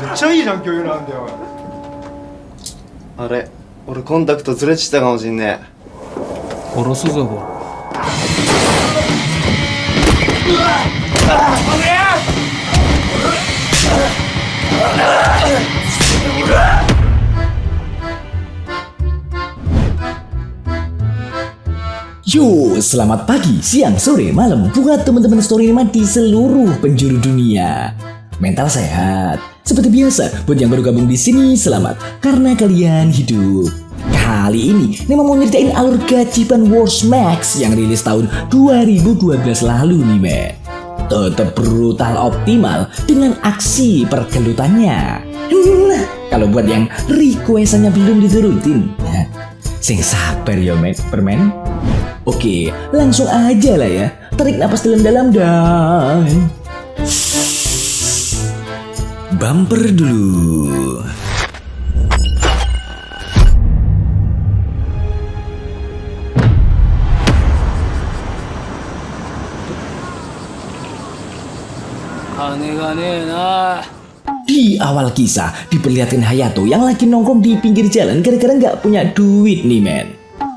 めっちゃいいじゃん共有なんだよ。あれ、俺コンタクトずれちったかもしんね殺すぞこYo, selamat pagi, siang, sore, malam buat teman-teman story Storyman di seluruh penjuru dunia. Mental sehat. Seperti biasa, buat yang baru gabung di sini, selamat karena kalian hidup. Kali ini, Nema mau nyeritain alur gajiban Wars Max yang rilis tahun 2012 lalu nih, men. Tetap brutal optimal dengan aksi pergelutannya. Nah, kalau buat yang requestannya belum diturutin, sing sabar ya, permen. Oke, langsung aja lah ya. Tarik napas dalam-dalam dan bumper dulu. Di awal kisah diperlihatkan Hayato yang lagi nongkrong di pinggir jalan gara-gara nggak punya duit nih, men.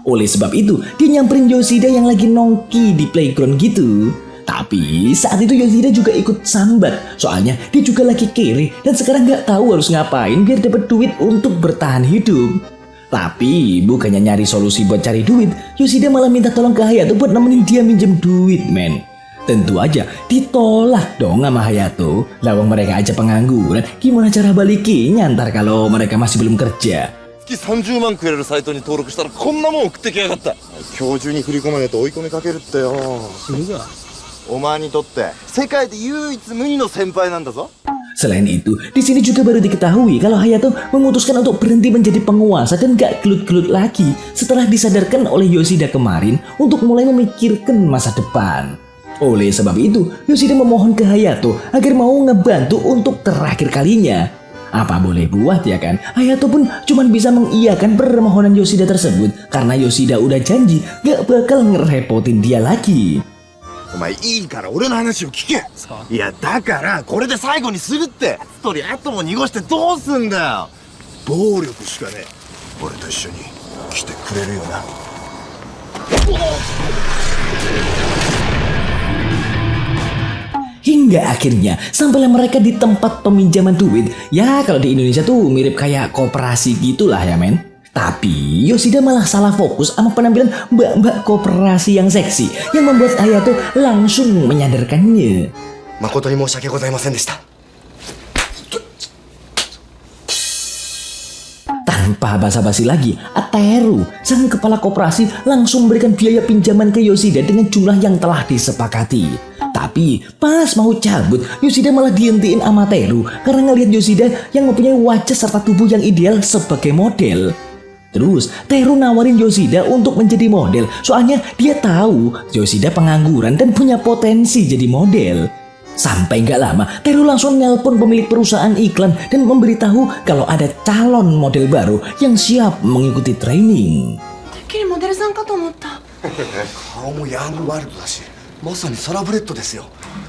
Oleh sebab itu, dia nyamperin Yoshida yang lagi nongki di playground gitu. Tapi saat itu Yoshida juga ikut sambat, soalnya dia juga lagi kere dan sekarang nggak tahu harus ngapain biar dapat duit untuk bertahan hidup. Tapi bukannya nyari solusi buat cari duit, Yoshida malah minta tolong ke Hayato buat nemenin dia minjem duit, men. Tentu aja ditolak dong sama Hayato. Lawang mereka aja pengangguran, gimana cara balikinnya ntar kalau mereka masih belum kerja? 月30万くれるサイトに登録したらこんなもん送ってきやがった。今日中に振り込まねえと追い込みかけるってよ。するがお前にとって世界で唯一無二の先輩なんだぞ。 Selain itu, di sini juga baru diketahui kalau Hayato memutuskan untuk berhenti menjadi penguasa dan gak gelut-gelut lagi setelah disadarkan oleh Yoshida kemarin untuk mulai memikirkan masa depan. Oleh sebab itu, Yoshida memohon ke Hayato agar mau ngebantu untuk terakhir kalinya. Apa boleh buat ya kan? Hayato pun cuma bisa mengiyakan permohonan Yoshida tersebut karena Yoshida udah janji gak bakal ngerepotin dia lagi. お前いいから俺の話を聞け。いやだからこれで最後にするって。一人後も濁してどうすんだよ。暴力しかねえ。俺と一緒に来てくれるよな。 Hingga akhirnya sampailah mereka di tempat peminjaman duit. Ya kalau di Indonesia tuh mirip kayak koperasi gitulah ya, men. Tapi Yoshida malah salah fokus sama penampilan mbak-mbak koperasi yang seksi yang membuat Hayato langsung menyadarkannya. Makoto ni moushiwake gozaimasen deshita. Tanpa basa-basi lagi, Ateru, sang kepala koperasi, langsung memberikan biaya pinjaman ke Yoshida dengan jumlah yang telah disepakati. Tapi pas mau cabut, Yoshida malah dihentiin sama Teru karena ngelihat Yoshida yang mempunyai wajah serta tubuh yang ideal sebagai model. Terus Teru nawarin Yoshida untuk menjadi model, soalnya dia tahu Yoshida pengangguran dan punya potensi jadi model. Sampai nggak lama, Teru langsung nelpon pemilik perusahaan iklan dan memberitahu kalau ada calon model baru yang siap mengikuti training. 顔もヤングワイルドだし、まさにサラブレッドですよ。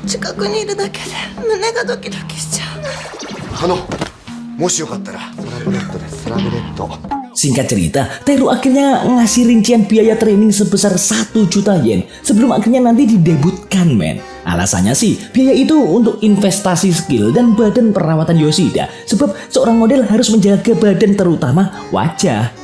近くにいるだけで胸がドキドキしちゃう。もしよかったらサラブレッドです。サラブレッド。 Singkat cerita, Teru akhirnya ngasih rincian biaya training sebesar 1 juta yen sebelum akhirnya nanti didebutkan, men. Alasannya sih, biaya itu untuk investasi skill dan badan perawatan Yoshida sebab seorang model harus menjaga badan terutama wajah.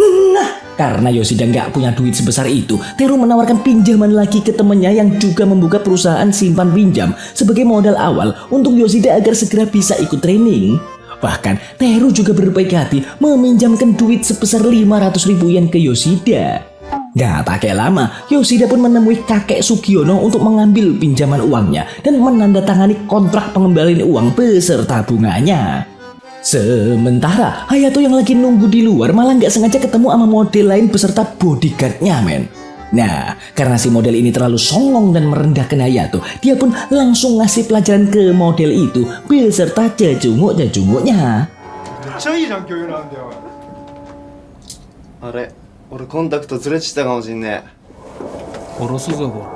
Nah, karena Yoshida nggak punya duit sebesar itu, Teru menawarkan pinjaman lagi ke temannya yang juga membuka perusahaan simpan pinjam sebagai modal awal untuk Yoshida agar segera bisa ikut training. Bahkan Teru juga berbaik hati meminjamkan duit sebesar 500.000 yen ke Yoshida. Gak pakai lama, Yoshida pun menemui kakek Sugiono untuk mengambil pinjaman uangnya dan menandatangani kontrak pengembalian uang beserta bunganya. Sementara Hayato yang lagi nunggu di luar malah gak sengaja ketemu sama model lain beserta bodyguardnya, men. Nah, karena si model ini terlalu songong dan merendahkan Hayato, dia pun langsung ngasih pelajaran ke model itu beserta jajunguk-jajunguknya. めっちゃいいじゃん共有なんだよ。あれ、俺コンタクトずれちったかもしんね殺すぞこ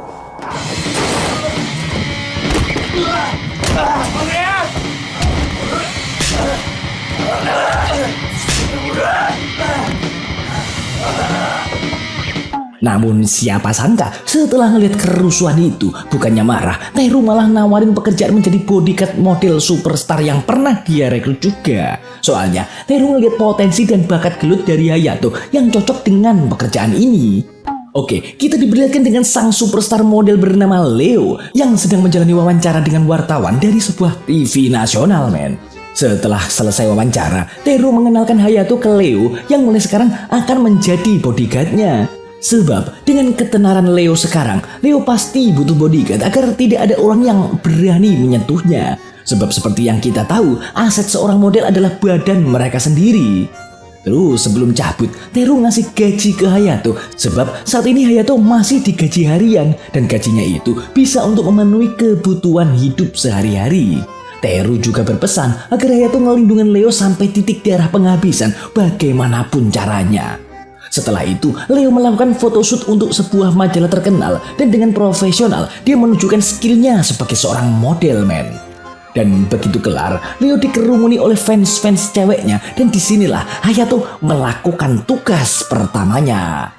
Namun siapa sangka setelah ngeliat kerusuhan itu, bukannya marah, Teru malah nawarin pekerjaan menjadi bodyguard model superstar yang pernah dia rekrut juga. Soalnya Teru ngeliat potensi dan bakat gelut dari Hayato yang cocok dengan pekerjaan ini. Oke, kita diperlihatkan dengan sang superstar model bernama Leo yang sedang menjalani wawancara dengan wartawan dari sebuah TV nasional, men. Setelah selesai wawancara, Teru mengenalkan Hayato ke Leo yang mulai sekarang akan menjadi bodyguardnya. Sebab dengan ketenaran Leo sekarang, Leo pasti butuh bodyguard agar tidak ada orang yang berani menyentuhnya. Sebab seperti yang kita tahu, aset seorang model adalah badan mereka sendiri. Terus sebelum cabut, Teru ngasih gaji ke Hayato. Sebab saat ini Hayato masih digaji harian dan gajinya itu bisa untuk memenuhi kebutuhan hidup sehari-hari. Teru juga berpesan agar Hayato ngelindungin Leo sampai titik darah penghabisan bagaimanapun caranya. Setelah itu, Leo melakukan photoshoot untuk sebuah majalah terkenal dan dengan profesional dia menunjukkan skillnya sebagai seorang model, men. Dan begitu kelar, Leo dikerumuni oleh fans-fans ceweknya dan disinilah Hayato melakukan tugas pertamanya.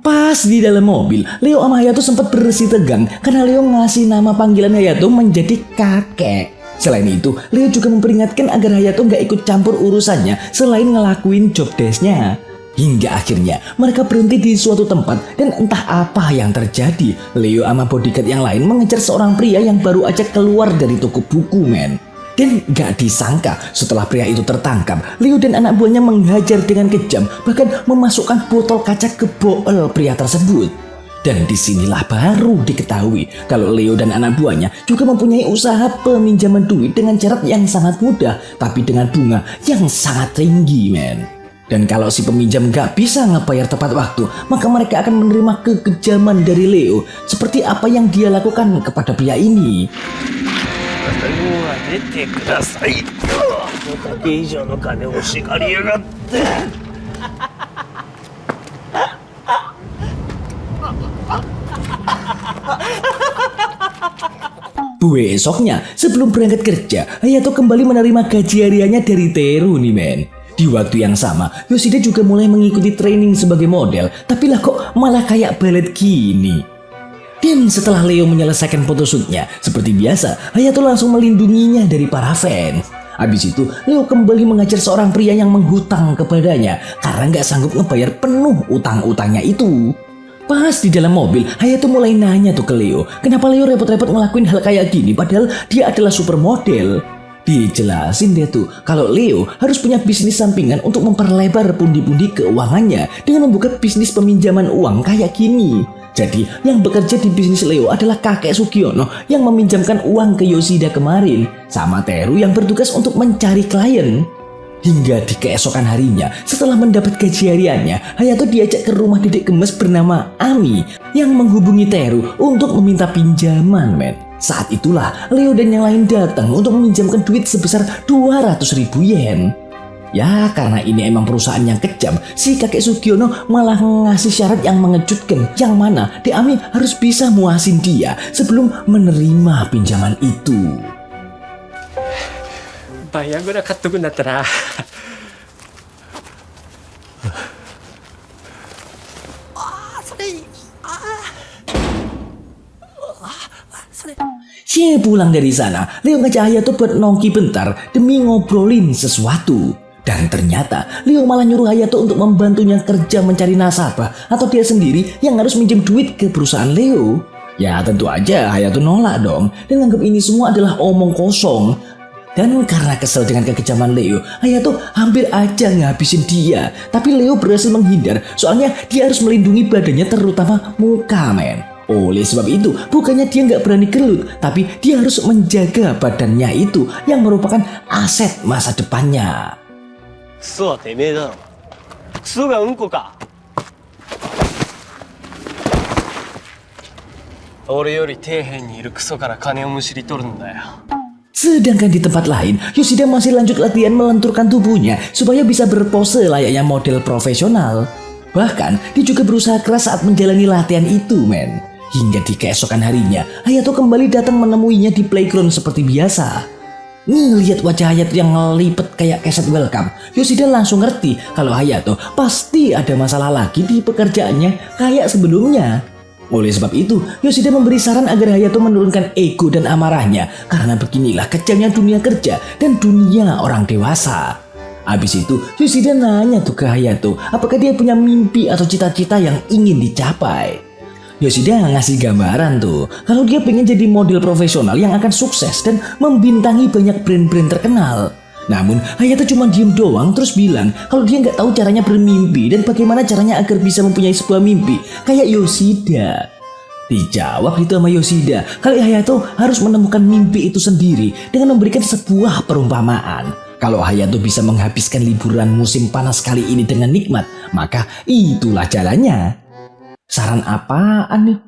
Pas di dalam mobil, Leo sama Hayato sempat bersih tegang karena Leo ngasih nama panggilan Hayato menjadi kakek. Selain itu, Leo juga memperingatkan agar Hayato nggak ikut campur urusannya selain ngelakuin job desk-nya. Hingga akhirnya mereka berhenti di suatu tempat dan entah apa yang terjadi. Leo sama bodyguard yang lain mengejar seorang pria yang baru aja keluar dari toko buku, men. Dan gak disangka setelah pria itu tertangkap, Leo dan anak buahnya menghajar dengan kejam, bahkan memasukkan botol kaca ke bool pria tersebut. Dan disinilah baru diketahui kalau Leo dan anak buahnya juga mempunyai usaha peminjaman duit dengan syarat yang sangat mudah, tapi dengan bunga yang sangat tinggi, men. Dan kalau si peminjam gak bisa ngebayar tepat waktu, maka mereka akan menerima kekejaman dari Leo, seperti apa yang dia lakukan kepada pria ini. Besoknya, sebelum berangkat kerja, Hayato kembali menerima gaji hariannya dari Teru nih, men. Di waktu yang sama, Yoshida juga mulai mengikuti training sebagai model, tapi lah kok malah kayak ballet gini. Dan setelah Leo menyelesaikan photoshootnya, seperti biasa, Hayato langsung melindunginya dari para fans. Habis itu, Leo kembali mengajar seorang pria yang menghutang kepadanya karena nggak sanggup ngebayar penuh utang-utangnya itu. Pas di dalam mobil, Hayato mulai nanya tuh ke Leo, kenapa Leo repot-repot ngelakuin hal kayak gini padahal dia adalah supermodel. Dijelasin deh tuh kalau Leo harus punya bisnis sampingan untuk memperlebar pundi-pundi keuangannya dengan membuka bisnis peminjaman uang kayak gini. Jadi yang bekerja di bisnis Leo adalah kakek Sugiono yang meminjamkan uang ke Yoshida kemarin, sama Teru yang bertugas untuk mencari klien. Hingga di keesokan harinya, setelah mendapat gaji hariannya, Hayato diajak ke rumah dedek gemes bernama Ami yang menghubungi Teru untuk meminta pinjaman, men. Saat itulah Leo dan yang lain datang untuk meminjamkan duit sebesar 200.000 yen. Ya karena ini emang perusahaan yang kejam, si kakek Sugiono malah ngasih syarat yang mengejutkan, yang mana Dek Ami harus bisa muasin dia sebelum menerima pinjaman itu. バイアグラ買っとくんだったらPulang dari sana, Leo ngajak Hayato buat nongki bentar demi ngobrolin sesuatu. Dan ternyata Leo malah nyuruh Hayato untuk membantunya kerja mencari nasabah atau dia sendiri yang harus minjem duit ke perusahaan Leo. Ya tentu aja Hayato nolak dong dan anggap ini semua adalah omong kosong. Dan karena kesel dengan kekejaman Leo, Hayato hampir aja ngabisin dia. Tapi Leo berhasil menghindar soalnya dia harus melindungi badannya terutama muka, men. Oleh sebab itu, bukannya dia nggak berani gelut, tapi dia harus menjaga badannya itu yang merupakan aset masa depannya. クソはてめえだろ。クソがうんこか。俺より底辺にいるクソから金をむしり取るんだよ。 Sedangkan di tempat lain, Yoshida masih lanjut latihan melenturkan tubuhnya supaya bisa berpose layaknya model profesional. Bahkan, dia juga berusaha keras saat menjalani latihan itu, men. Hingga di keesokan harinya, Hayato kembali datang menemuinya di playground seperti biasa. Ngelihat wajah Hayato yang ngelipet kayak keset welcome, Yoshida langsung ngerti kalau Hayato pasti ada masalah lagi di pekerjaannya kayak sebelumnya. Oleh sebab itu, Yoshida memberi saran agar Hayato menurunkan ego dan amarahnya karena beginilah kejamnya dunia kerja dan dunia orang dewasa. Habis itu, Yoshida nanya tuh ke Hayato apakah dia punya mimpi atau cita-cita yang ingin dicapai. Yoshida ngasih gambaran tuh kalau dia pengen jadi model profesional yang akan sukses dan membintangi banyak brand-brand terkenal. Namun Hayato cuma diem doang terus bilang kalau dia nggak tahu caranya bermimpi dan bagaimana caranya agar bisa mempunyai sebuah mimpi kayak Yoshida. Dijawab itu sama Yoshida kalau Hayato harus menemukan mimpi itu sendiri dengan memberikan sebuah perumpamaan. Kalau Hayato bisa menghabiskan liburan musim panas kali ini dengan nikmat, maka itulah jalannya. Saran apaan nih?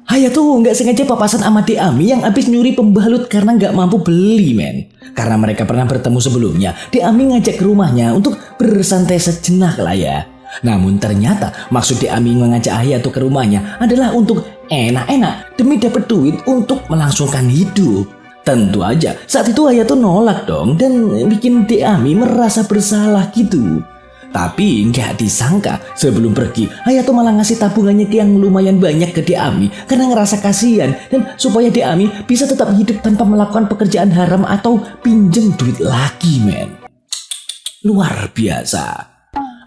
Hayato nggak sengaja papasan sama Deami yang habis nyuri pembalut karena nggak mampu beli, men. Karena mereka pernah bertemu sebelumnya, Deami ngajak ke rumahnya untuk bersantai sejenak lah ya. Namun ternyata maksud Deami mengajak Hayato ke rumahnya adalah untuk enak-enak demi dapat duit untuk melangsungkan hidup. Tentu aja saat itu Hayato nolak dong dan bikin Deami merasa bersalah gitu. Tapi nggak disangka sebelum pergi Hayato malah ngasih tabungannya yang lumayan banyak ke Deami karena ngerasa kasihan dan supaya Deami bisa tetap hidup tanpa melakukan pekerjaan haram atau pinjem duit lagi, men. Luar biasa.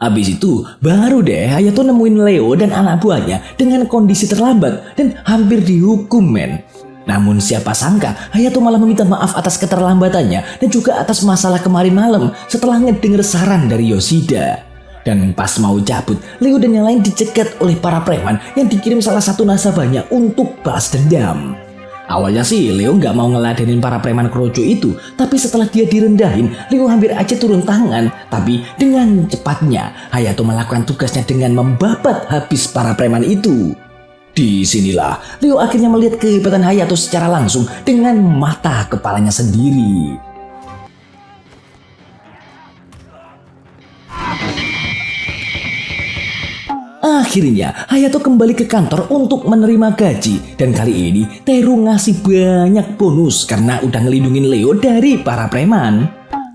Habis itu baru deh Hayato nemuin Leo dan anak buahnya dengan kondisi terlambat dan hampir dihukum, men. Namun siapa sangka Hayato malah meminta maaf atas keterlambatannya dan juga atas masalah kemarin malam setelah ngedenger saran dari Yoshida. Dan pas mau cabut, Leo dan yang lain dicegat oleh para preman yang dikirim salah satu nasabahnya untuk balas dendam. Awalnya sih Leo nggak mau ngeladenin para preman kroco itu, tapi setelah dia direndahin, Leo hampir aja turun tangan. Tapi dengan cepatnya Hayato melakukan tugasnya dengan membabat habis para preman itu. Disinilah Leo akhirnya melihat kehebatan Hayato secara langsung dengan mata kepalanya sendiri. Akhirnya Hayato kembali ke kantor untuk menerima gaji dan kali ini Teru ngasih banyak bonus karena udah ngelindungin Leo dari para preman.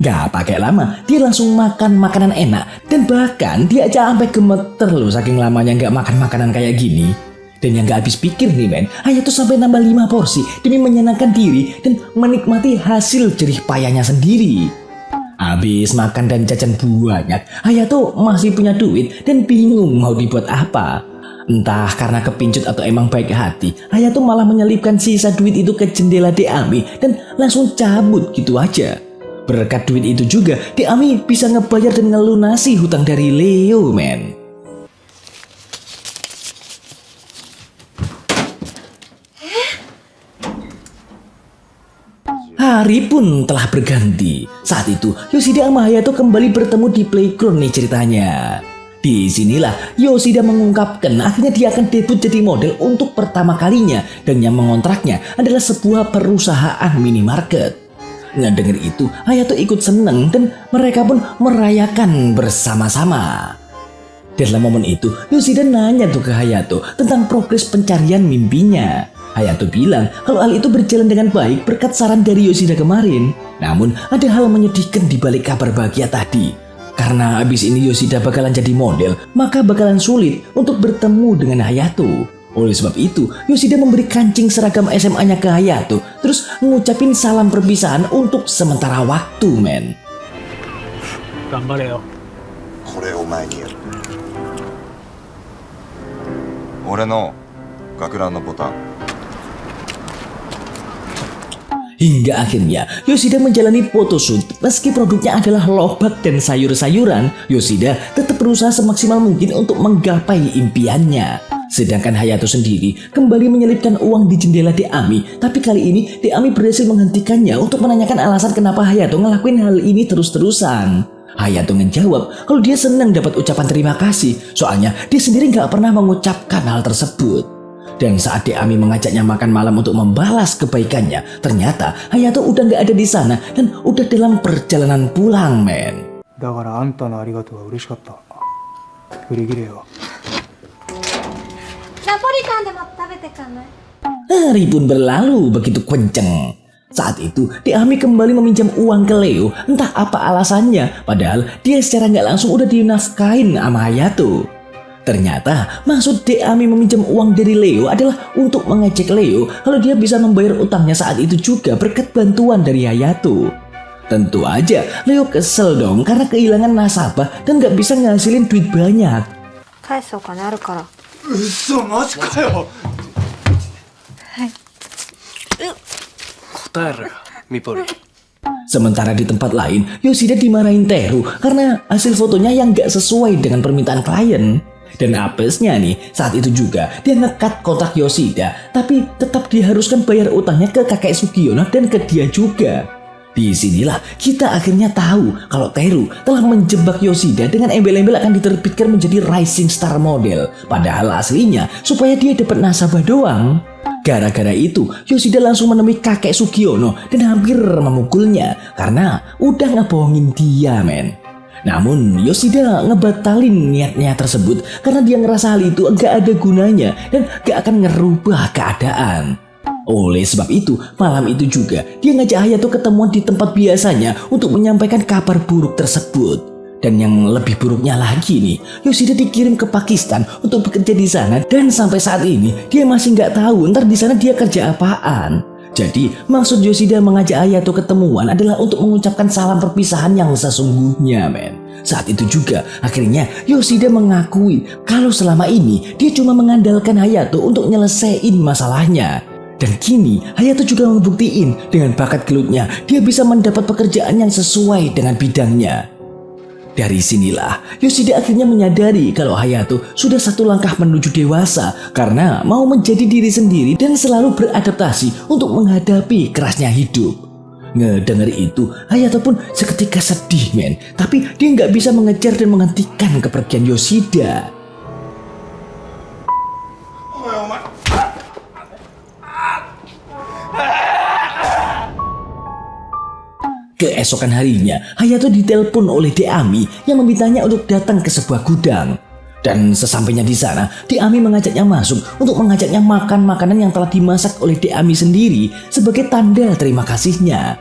Gak pakai lama dia langsung makan makanan enak dan bahkan dia aja sampai gemeter loh saking lamanya gak makan makanan kayak gini. Dan yang gak habis pikir nih, men, Hayato sampai nambah 5 porsi demi menyenangkan diri dan menikmati hasil jerih payahnya sendiri. Habis makan dan jajan banyak, Hayato masih punya duit dan bingung mau dibuat apa. Entah karena kepincut atau emang baik hati, Hayato malah menyelipkan sisa duit itu ke jendela Deami dan langsung cabut gitu aja. Berkat duit itu juga, Deami bisa ngebayar dan ngelunasi hutang dari Leo, men. Hari pun telah berganti. Saat itu Yoshida sama Hayato kembali bertemu di playground nih ceritanya. Disinilah Yoshida mengungkapkan akhirnya dia akan debut jadi model untuk pertama kalinya dan yang mengontraknya adalah sebuah perusahaan minimarket. Ngedenger itu Hayato ikut seneng dan mereka pun merayakan bersama-sama. Dalam momen itu Yoshida nanya tuh ke Hayato tentang progres pencarian mimpinya. Hayato bilang kalau hal itu berjalan dengan baik berkat saran dari Yoshida kemarin. Namun ada hal menyedihkan di balik kabar bahagia tadi. Karena abis ini Yoshida bakalan jadi model, maka bakalan sulit untuk bertemu dengan Hayato. Oleh sebab itu, Yoshida memberi kancing seragam SMA-nya ke Hayato, terus ngucapin salam perpisahan untuk sementara waktu, men. 頑張れよ。これを前にやる。俺の学ランのボタン。 Hingga akhirnya Yoshida menjalani photoshoot meski produknya adalah lobak dan sayur-sayuran. Yoshida tetap berusaha semaksimal mungkin untuk menggapai impiannya. Sedangkan Hayato sendiri kembali menyelipkan uang di jendela Deami. Tapi kali ini Deami berhasil menghentikannya untuk menanyakan alasan kenapa Hayato ngelakuin hal ini terus-terusan. Hayato ngejawab kalau dia senang dapat ucapan terima kasih. Soalnya dia sendiri gak pernah mengucapkan hal tersebut. Dan saat Deami mengajaknya makan malam untuk membalas kebaikannya, ternyata Hayato udah gak ada di sana dan udah dalam perjalanan pulang, men. だからあんたのありがとうは嬉しかった。振り切れよ。ナポリタンでも食べてかない？ Hari pun berlalu begitu kenceng. Saat itu, Deami kembali meminjam uang ke Leo, entah apa alasannya, padahal dia secara nggak langsung udah dinafkain sama Hayato. Ternyata maksud Deami meminjam uang dari Leo adalah untuk mengejek Leo kalau dia bisa membayar utangnya saat itu juga berkat bantuan dari Hayato. Tentu aja Leo kesel dong karena kehilangan nasabah dan nggak bisa ngasilin duit banyak. 返すお金あるから。嘘マジかよ。答えろよミポリ。 Sementara di tempat lain, Yoshida dimarahin Teru karena hasil fotonya yang gak sesuai dengan permintaan klien. Dan apesnya nih, saat itu juga dia ngekat kontak Yoshida, tapi tetap diharuskan bayar utangnya ke kakek Sugiono dan ke dia juga. Disinilah kita akhirnya tahu kalau Teru telah menjebak Yoshida dengan embel-embel akan diterbitkan menjadi rising star model. Padahal aslinya supaya dia dapat nasabah doang. Gara-gara itu, Yoshida langsung menemui kakek Sugiono dan hampir memukulnya karena udah ngebohongin dia, men. Namun, Yoshida ngebatalin niatnya tersebut karena dia ngerasa hal itu gak ada gunanya dan gak akan ngerubah keadaan. Oleh sebab itu, malam itu juga dia ngajak Hayato ketemuan di tempat biasanya untuk menyampaikan kabar buruk tersebut. Dan yang lebih buruknya lagi nih, Yoshida dikirim ke Pakistan untuk bekerja di sana dan sampai saat ini dia masih nggak tahu ntar di sana dia kerja apaan. Jadi maksud Yoshida mengajak Hayato ketemuan adalah untuk mengucapkan salam perpisahan yang sesungguhnya, men. Saat itu juga akhirnya Yoshida mengakui kalau selama ini dia cuma mengandalkan Hayato untuk nyelesain masalahnya. Dan kini Hayato juga membuktiin dengan bakat gelutnya dia bisa mendapat pekerjaan yang sesuai dengan bidangnya. Dari sinilah Yoshida akhirnya menyadari kalau Hayato sudah satu langkah menuju dewasa karena mau menjadi diri sendiri dan selalu beradaptasi untuk menghadapi kerasnya hidup. Ngedenger itu, Hayato pun seketika sedih, men. Tapi dia nggak bisa mengejar dan menghentikan kepergian Yoshida. Keesokan harinya, Hayato ditelepon oleh Deami yang memintanya untuk datang ke sebuah gudang. Dan sesampainya di sana, Deami mengajaknya masuk untuk mengajaknya makan makanan yang telah dimasak oleh Deami sendiri sebagai tanda terima kasihnya.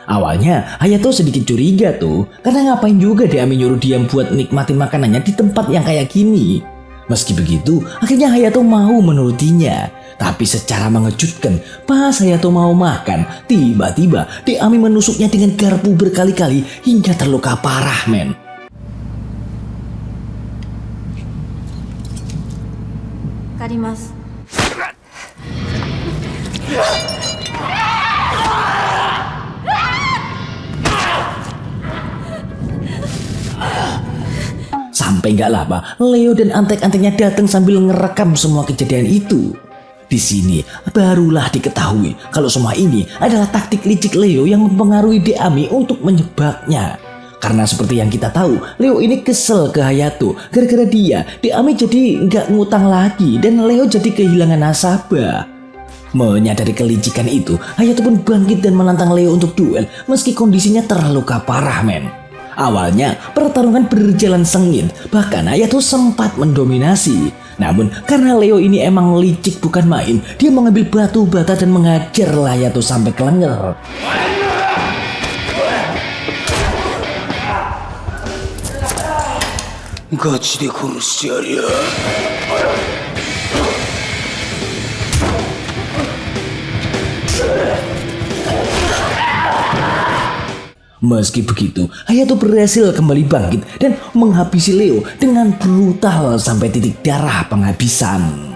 Awalnya, Hayato sedikit curiga tuh, karena ngapain juga Deami nyuruh dia buat nikmatin makanannya di tempat yang kayak gini. Meski begitu, akhirnya Hayato mau menurutinya. Tapi secara mengejutkan, pas Hayato mau makan, tiba-tiba Deami menusuknya dengan garpu berkali-kali hingga terluka parah, men. Karimasu. Sampai nggak lama, Leo dan antek-anteknya datang sambil ngerekam semua kejadian itu. Di sini barulah diketahui kalau semua ini adalah taktik licik Leo yang mempengaruhi Deami untuk menyebaknya. Karena seperti yang kita tahu, Leo ini kesel ke Hayato. Gara-gara dia, Deami jadi nggak ngutang lagi dan Leo jadi kehilangan nasabah. Menyadari kelicikan itu, Hayato pun bangkit dan menantang Leo untuk duel meski kondisinya terluka parah, men. Awalnya pertarungan berjalan sengit, bahkan Hayato sempat mendominasi. Namun karena Leo ini emang licik bukan main, dia mengambil batu bata dan mengajar Hayato sampai kelenger. Gachi de kurushiaru ya. Meski begitu, Hayato berhasil kembali bangkit dan menghabisi Leo dengan brutal sampai titik darah penghabisan.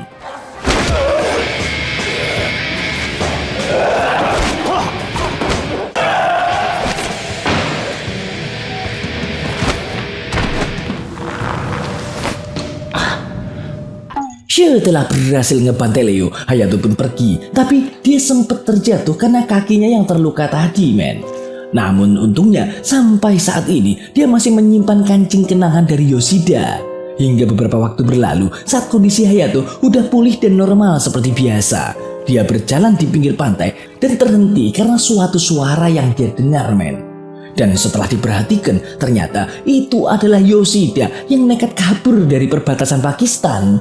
Setelah berhasil ngebantai Leo, Hayato pun pergi, tapi dia sempat terjatuh karena kakinya yang terluka tadi, men. Namun untungnya sampai saat ini dia masih menyimpan kancing kenangan dari Yoshida. Hingga beberapa waktu berlalu saat kondisi Hayato udah pulih dan normal seperti biasa. Dia berjalan di pinggir pantai dan terhenti karena suatu suara yang dia dengar, men. Dan setelah diperhatikan ternyata itu adalah Yoshida yang nekat kabur dari perbatasan Pakistan.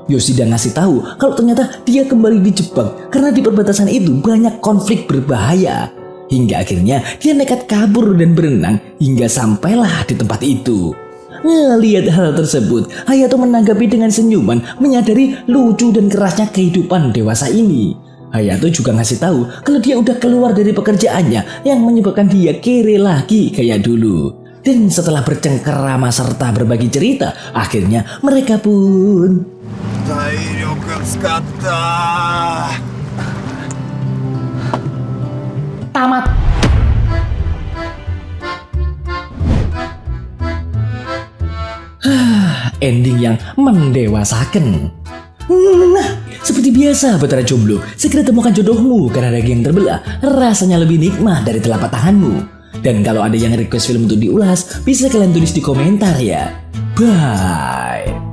Yoshida ngasih tahu kalau ternyata dia kembali dijebak karena di perbatasan itu banyak konflik berbahaya. Hingga akhirnya dia nekat kabur dan berenang hingga sampailah di tempat itu. Ngelihat hal tersebut, Hayato menanggapi dengan senyuman, menyadari lucu dan kerasnya kehidupan dewasa ini. Hayato juga ngasih tahu kalau dia udah keluar dari pekerjaannya yang menyebabkan dia kere lagi kayak dulu. Dan setelah bercengkerama serta berbagi cerita, akhirnya mereka pun 体力使った。 tamat. Ending yang mendewasakan. Nah, seperti biasa Putra Jomblo, segera temukan jodohmu karena daging yang terbelah rasanya lebih nikmat dari telapak tanganmu. Dan kalau ada yang request film untuk diulas, bisa kalian tulis di komentar ya. Bye.